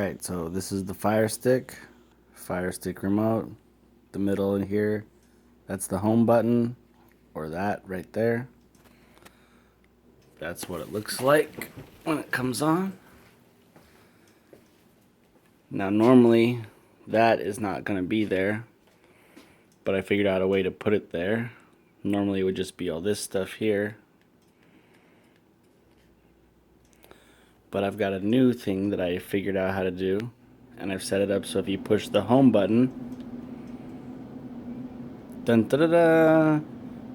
Alright, so this is the Fire Stick remote. The middle in here, that's the home button, or that right there. That's what it looks like when it comes on. Now normally that is not going to be there, but I figured out a way to put it there. Normally it would just be all this stuff here. But I've got a new thing that I figured out how to do, and I've set it up so if you push the home button, dun da da da,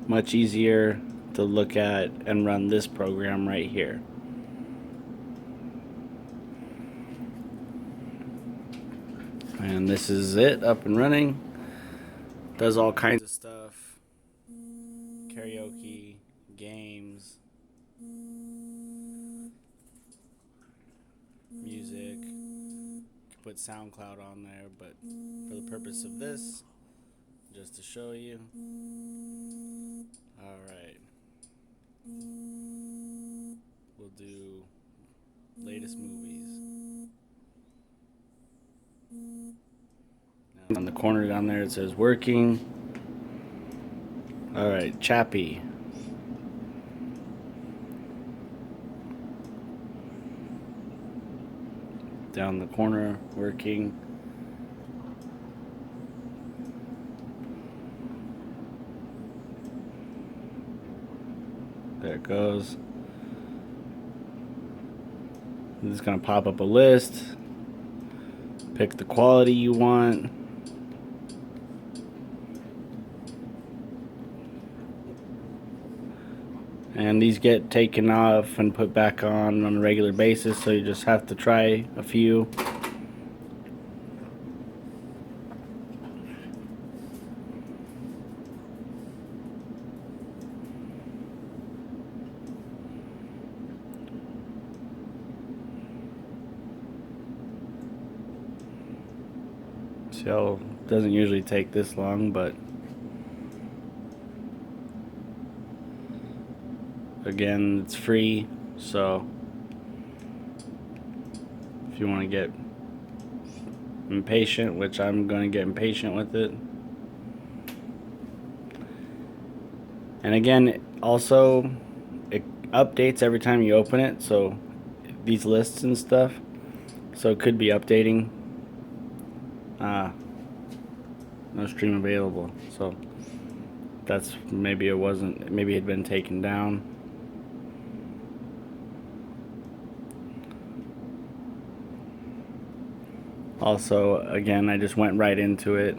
much easier to look at and run this program right here. And this is it, up and running. Does all kinds of stuff. Karaoke, games, music. You can put SoundCloud on there, but for the purpose of this, just to show you. Alright. We'll do latest movies. Now on the corner down there it says working. Alright, Chappie. Down the corner, working. There it goes. This is going to pop up a list. Pick the quality you want. And these get taken off and put back on a regular basis, so you just have to try a few. So it doesn't usually take this long, but again, it's free, so if you want to get impatient, which I'm going to get impatient with it. And again, also it updates every time you open it, so these lists and stuff, so it could be updating. No stream available, so that's maybe it wasn't, maybe it had been taken down. Also, again, I just went right into it,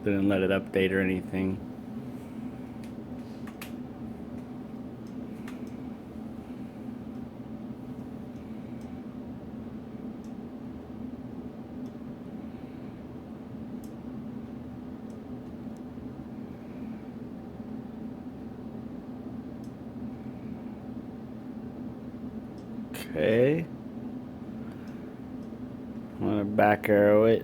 didn't let it update or anything. Okay, I'm gonna back arrow it.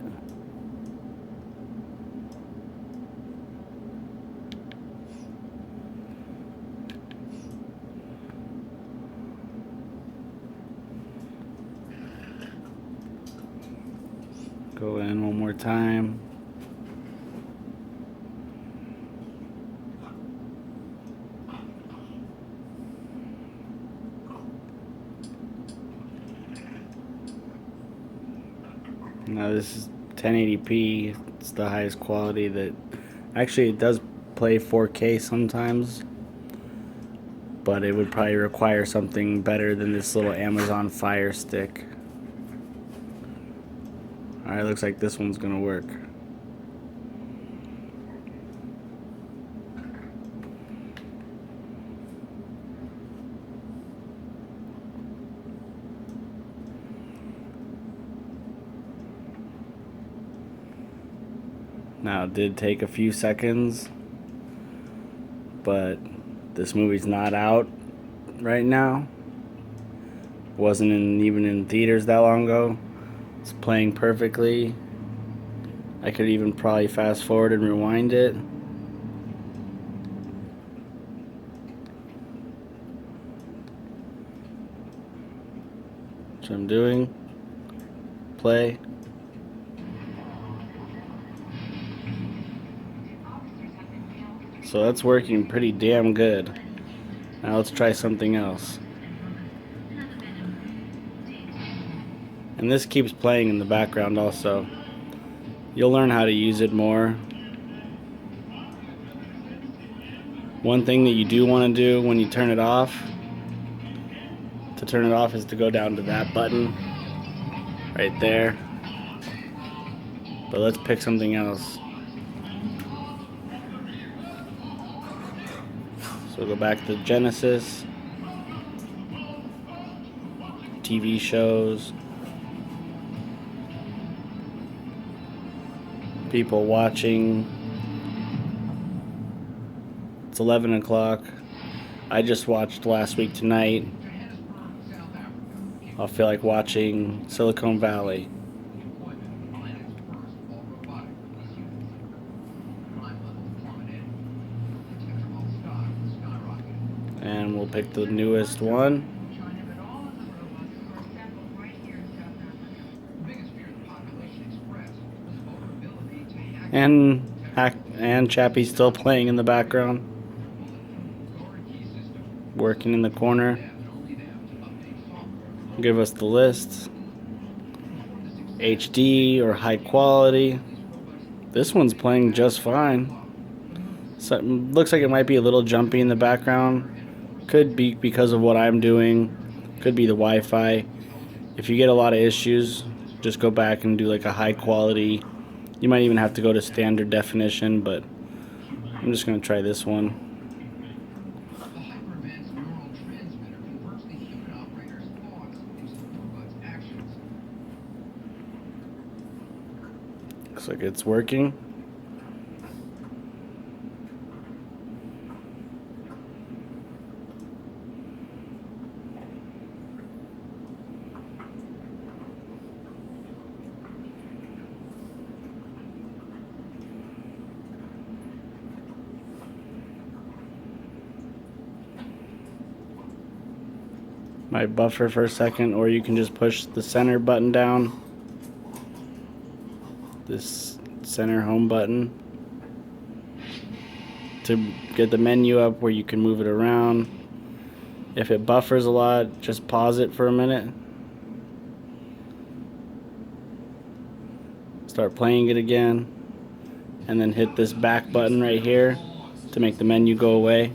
Go in one more time. Now this is 1080p. It's the highest quality that actually it does play 4K sometimes, but it would probably require something better than this little Amazon Fire Stick. Alright, looks like this one's gonna work. Now it did take a few seconds, but this movie's not out right now. Wasn't even in theaters that long ago. It's playing perfectly. I could even probably fast forward and rewind it. which I'm doing. Play. So that's working pretty damn good. Now let's try something else. And this keeps playing in the background also. You'll learn how to use it more. One thing that you do want to do when you turn it off, is to go down to that button right there. But let's pick something else. So go back to Genesis, TV shows, people watching. It's 11 o'clock. I just watched Last Week Tonight. I'll feel like watching Silicon Valley. And we'll pick the newest one. And Chappie's still playing in the background. Working in the corner. Give us the list. HD or high quality. This one's playing just fine. So it looks like it might be a little jumpy in the background. Could be because of what I'm doing. Could be the Wi-Fi. If you get a lot of issues, just go back and do like a high quality. You might even have to go to standard definition, but I'm just going to try this one. Looks like it's working. Might buffer for a second, or you can just push the center button down. This center home button to get the menu up where you can move it around. If it buffers a lot, just pause it for a minute. Start playing it again, and then hit this back button right here to make the menu go away.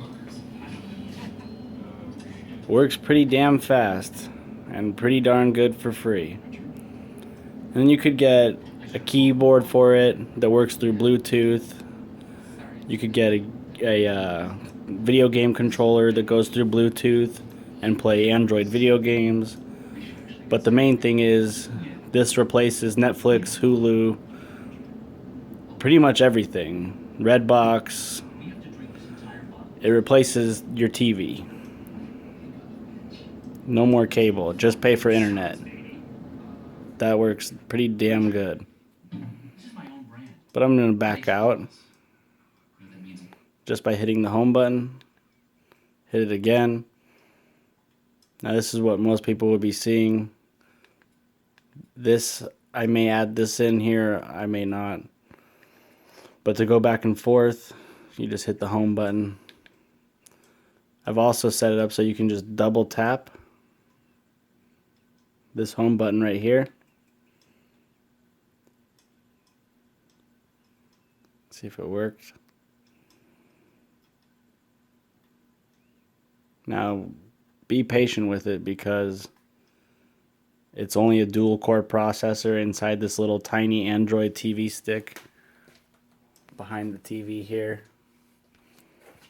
Works pretty damn fast and pretty darn good for free. And then you could get a keyboard for it that works through Bluetooth. You could get a video game controller that goes through Bluetooth and play Android video games. But the main thing is this replaces Netflix, Hulu, pretty much everything. Redbox. It replaces your TV. No more cable, just pay for internet. That works pretty damn good. But I'm going to back out just by hitting the home button. Hit it again. Now this is what most people would be seeing. This, I may add this in here, I may not. But to go back and forth, you just hit the home button. I've also set it up so you can just double tap this home button right here. See if it worked. Now be patient with it because it's only a dual core processor inside this little tiny Android TV stick behind the TV here.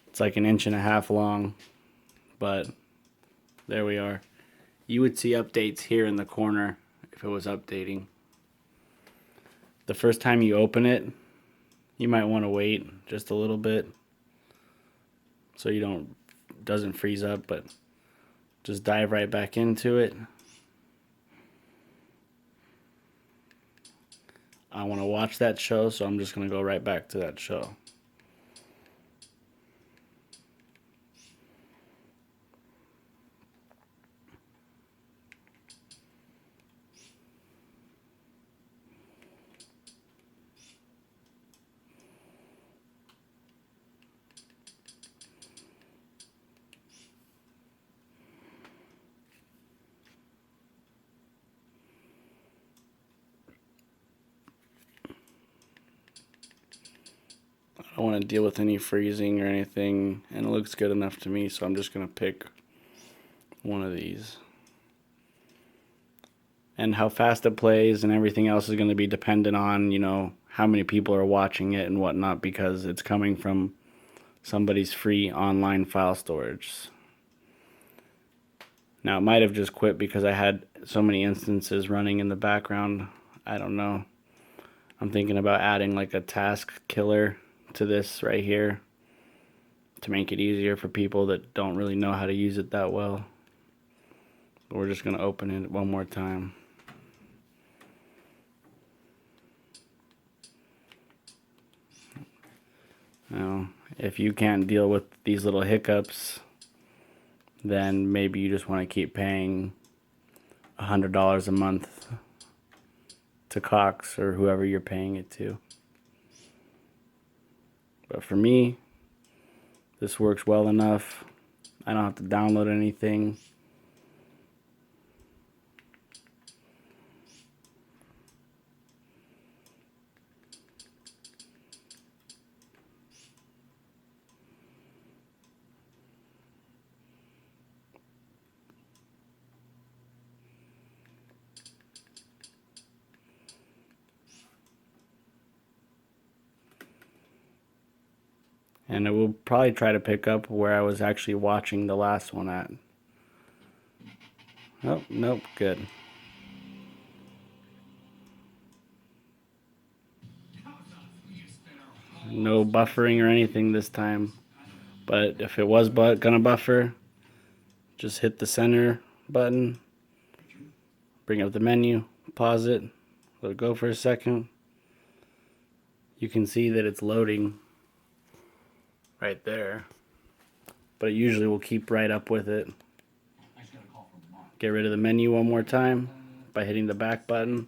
It's like 1.5 inches long, but there we are. You would see updates here in the corner if it was updating. The first time you open it, you might want to wait just a little bit so you doesn't freeze up, but just dive right back into it. I want to watch that show, so I'm just going to go right back to that show. don't want to deal with any freezing or anything, and it looks good enough to me, so I'm just going to pick one of these. And how fast it plays and everything else is going to be dependent on, you know, how many people are watching it and whatnot, because it's coming from somebody's free online file storage. Now, it might have just quit because I had so many instances running in the background. I don't know. I'm thinking about adding like a task killer to this right here to make it easier for people that don't really know how to use it that well. We're just going to open it one more time. Now, if you can't deal with these little hiccups, then maybe you just want to keep paying $100 a month to Cox or whoever you're paying it to. But for me, this works well enough. I don't have to download anything. And it will probably try to pick up where I was actually watching the last one at. Oh, nope, good. No buffering or anything this time. But if it was gonna buffer, just hit the center button, bring up the menu, pause it, let it go for a second. You can see that it's loading right there, but it usually will keep right up with it. Get rid of the menu one more time by hitting the back button,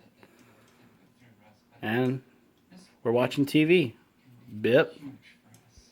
and we're watching TV. Bip.